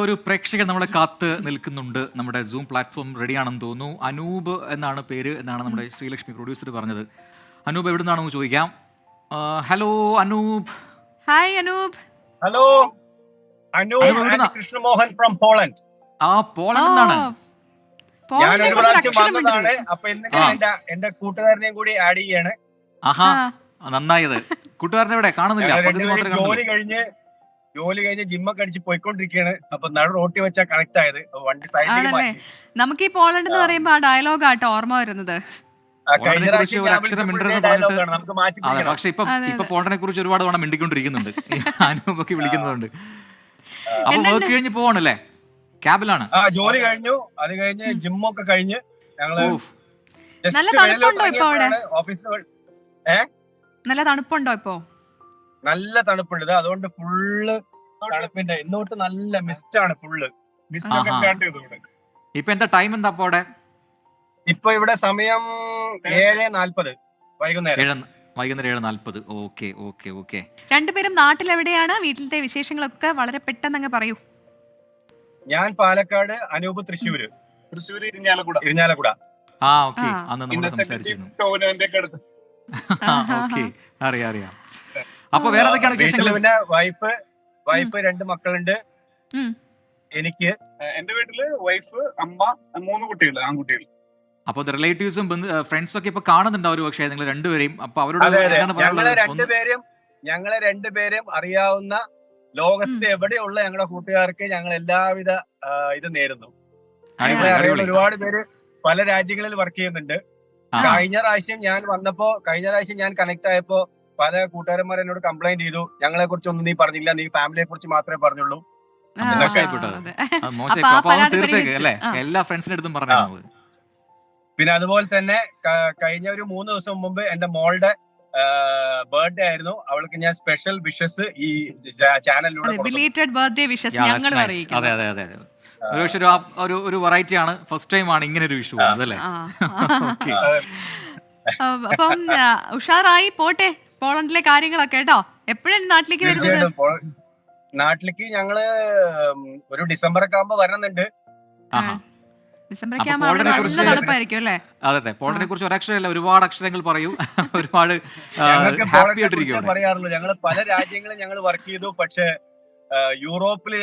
ഒരു പ്രേക്ഷകൻ നമ്മളെ കാത്ത് നിൽക്കുന്നുണ്ട്. നമ്മുടെ സൂം പ്ലാറ്റ്ഫോം റെഡിയാണെന്ന് തോന്നുന്നു. അനൂപ് എന്നാണ് പേര് എന്നാണ് നമ്മുടെ ശ്രീലക്ഷ്മി പ്രൊഡ്യൂസർ പറഞ്ഞത്. അനൂപ് എവിടെ നിന്നാണെന്ന് ചോദിക്കാം. Hello Anoop. Hi Anoop. Hello Anoop Krishnamohan from Poland. Poland നിന്നാണ്. ഞാൻ ഒരു പ്രാവശ്യം വന്നതാണ്. അപ്പൊ എന്തെങ്കിലും എന്റെ കൂട്ടുകാരനെയും കൂടി ആഡ് ചെയ്യാണ്. ആഹാ, നന്നായത്. കൂട്ടുകാരനെ ഇവിടെ കാണുന്നില്ല. ജോലി കഴിഞ്ഞ് ജിമ്മൊക്കെ അടിച്ച് പോയിക്കൊണ്ടിരിക്കുകയാണ്. അപ്പൊ നടു റോട്ടി വെച്ചാ കണക്ട് ആയത്. വണ്ടി സൈഡിൽ നമുക്ക് ഈ പോളണ്ട് എന്ന് പറയുമ്പോ ആ ഡയലോഗ് ആട്ടോ ഓർമ്മ വരുന്നത്. പക്ഷെ ഇപ്പൊ പോളണ്ടിനെ കുറിച്ച് ഒരുപാട് തവണ മിണ്ടിക്കൊണ്ടിരിക്കുന്നുണ്ട്. അനൂപൊക്കെ വിളിക്കുന്നതുണ്ട്. അപ്പൊ വർക്ക് കഴിഞ്ഞ് പോവാണല്ലേ? ക്യാബിലാണ്. ജോലി കഴിഞ്ഞു. അത് കഴിഞ്ഞ് ജിമ്മൊക്കെ കഴിഞ്ഞ് ഞങ്ങള് നല്ല തണുപ്പുണ്ടോ ഇപ്പൊ അവിടെ? ഓഫീസിൽ നല്ല തണുപ്പുണ്ടോ ഇപ്പോ? നല്ല തണുപ്പുണ്ട്. അതുകൊണ്ട് ഫുള്ള് തണുപ്പിന്റെ ഇന്നോട്ട് നല്ല മിസ്റ്റ് ആണ്. ഫുള്ള് മിസ്റ്റ് ഒക്കെ സ്റ്റാർട്ട് ചെയ്തു ഇവിടെ. ഇപ്പൊ എന്താ ടൈം എന്താ അപ്പൊ അവിടെ? ഇപ്പൊ ഇവിടെ സമയം 7:40 വൈകുന്നേരം 7:40. Okay okay okay. രണ്ടുപേരും നാട്ടിലെവിടെയാണ്? വീട്ടിലത്തെ വിശേഷങ്ങളൊക്കെ വളരെ പെട്ടെന്ന് അങ്ങ് പറയൂ. ഞാൻ പാലക്കാട്, അനൂപ് തൃശ്ശൂര് ഇരിഞ്ഞാലക്കുട. അന്ന് നമ്മൾ സംസാരിച്ചിരുന്നു. അറിയാം. അപ്പൊ വേറെ എന്തൊക്കെയാണ് വിശേഷങ്ങൾ? പിന്നെ വൈഫ് 2 മക്കളുണ്ട്. എനിക്ക് എന്റെ വീട്ടില് വൈഫ്, അമ്മ, 3 കുട്ടികൾ, ആൺകുട്ടികൾ. അപ്പൊ റിലേറ്റീവ്സും ഫ്രണ്ട്സും ഒക്കെ ഇപ്പൊ കാണുന്നുണ്ടോ ഒരു പക്ഷേ നിങ്ങൾ രണ്ടുപേരെയും? അപ്പൊ അവരോട് ഞങ്ങളെ രണ്ടുപേരും അറിയാവുന്ന ലോകത്ത് എവിടെയുള്ള ഞങ്ങളുടെ കൂട്ടുകാർക്ക് ഞങ്ങൾ എല്ലാവിധ ഇത് നേരുന്നു. അറിയാവുന്ന ഒരുപാട് പേര് പല രാജ്യങ്ങളിൽ വർക്ക് ചെയ്യുന്നുണ്ട്. കഴിഞ്ഞ പ്രാവശ്യം ഞാൻ കണക്ട് ആയപ്പോ പല കൂട്ടുകാരന്മാർ എന്നോട് കംപ്ലൈന്റ് ചെയ്തു, ഞങ്ങളെ കുറിച്ച് ഒന്നും നീ പറഞ്ഞില്ല, നീ ഫാമിലിയെ കുറിച്ച് മാത്രമേ പറഞ്ഞുള്ളൂ. എല്ലാ ഫ്രണ്ട്സിന്റെ അടുത്തും പറഞ്ഞു. പിന്നെ അതുപോലെ തന്നെ കഴിഞ്ഞ ഒരു 3 ദിവസം മുമ്പ് എന്റെ മോളുടെ ബർത്ത്ഡേ ആയിരുന്നു. അവൾക്ക് ഞാൻ സ്പെഷ്യൽ വിഷസ് ഈ ചാനലിലൂടെ ഒരു വെറൈറ്റി ആണ്. ഫസ്റ്റ് ടൈം ആണ് ഇങ്ങനെ ഒരു വിഷു അല്ലേ? അപ്പം ഉഷാറായി പോട്ടെ പോളണ്ടിലെ കാര്യങ്ങളൊക്കെ കേട്ടോ. എപ്പോഴും നാട്ടിലേക്ക് വരുന്നത്? നാട്ടിലേക്ക് ഞങ്ങള് ഒരു ഡിസംബർ ഒക്കെ ആകുമ്പോ വരുന്നുണ്ട്. അതെ, പോളണ്ടിനെ കുറിച്ച് ഒരക്ഷരമല്ല, ഒരുപാട് അക്ഷരങ്ങൾ പറയൂ. ഒരുപാട് പറയാറുള്ളൂ. ഞങ്ങള് പല രാജ്യങ്ങളും ഞങ്ങൾ വർക്ക് ചെയ്തു. പക്ഷെ യൂറോപ്പില്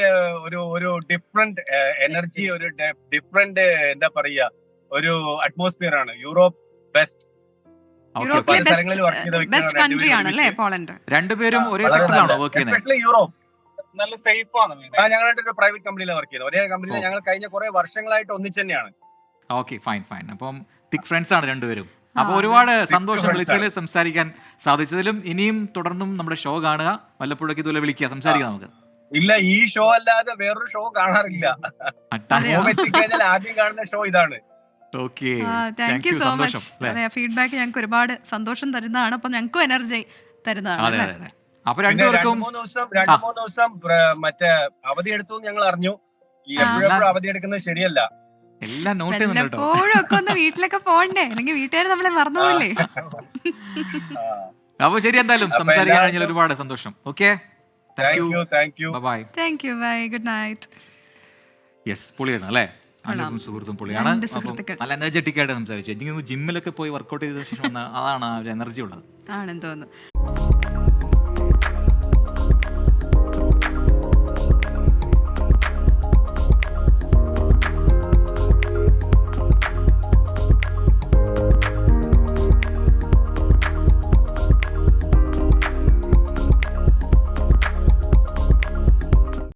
ഒരു ഡിഫറെന്റ് എനർജി, ഒരു ഡിഫറെന്റ് എന്താ പറയാ, ഒരു അറ്റ്മോസ്ഫിയർ ആണ്. Europe best. രണ്ടുപേരും ഒരേ സെക്ടറിലാണോ വർക്ക് ചെയ്യുന്നത്? യൂറോപ്പ് നല്ല സേഫ് ആണ്. ഞങ്ങളുടെ പ്രൈവറ്റ് കമ്പനിയിലാണ് വർക്ക് ചെയ്യുന്നത്. ഒരേ കമ്പനിയിൽ ഞങ്ങൾ കഴിഞ്ഞ കുറെ വർഷങ്ങളായിട്ട് ഒന്നിച്ച് തന്നെയാണ്. Okay, fine. അപ്പം തിക് ഫ്രണ്ട്സ് ആണ് രണ്ടുപേരും. അപ്പൊ ഒരുപാട് സന്തോഷം വിളിച്ചതിൽ, സംസാരിക്കാൻ സാധിച്ചതിലും. ഇനിയും തുടർന്നും നമ്മുടെ ഷോ കാണുക, വല്ലപ്പോഴൊക്കെ ഇതുപോലെ വിളിക്കുക, സംസാരിക്കാം നമുക്ക്. ഇല്ല, ഈ ഷോ അല്ലാതെ വേറൊരു ഷോ കാണാറില്ല. ആദ്യം കാണുന്ന ഷോ ഇതാണ്. Thank you so much. Feedback ഞങ്ങൾക്ക് ഒരുപാട് സന്തോഷം തരുന്നതാണ്. അപ്പൊ ഞങ്ങൾക്കും എനർജി തരുന്നതാണ്. അപ്പൊ 2 ദിവസം മറ്റേ അവധി എടുത്തു ഞങ്ങൾ അറിഞ്ഞു. എപ്പോഴും അവധി എടുക്കുന്നത് ശരിയല്ല. എല്ലാം നോട്ട് ചെയ്യുന്നുണ്ട്. ഒക്കെ ഒന്ന് വീട്ടിലൊക്കെ പോകണ്ടേ, അല്ലെങ്കിൽ വീട്ടുകാർ നമ്മളെ മറന്നുപോലേ. അപ്പൊ ശരി, എന്തായാലും സംസാരിക്കാൻ കഴിഞ്ഞാൽ ഒരുപാട് സന്തോഷം. Okay, thank you. Bye. Good night. Yes, പൊളിയാണ് അല്ലേ? അനൂപും സുഹൃത്തും പൊളിയാണ്. നല്ല എനർജറ്റിക് ആയിട്ട് സംസാരിച്ചു. എനിക്ക് ജിമ്മിലൊക്കെ പോയി വർക്ക്ഔട്ട് ചെയ്ത ശേഷം അതാണ് എനർജി ഉള്ളത് ആണെന്ന് തോന്നുന്നു.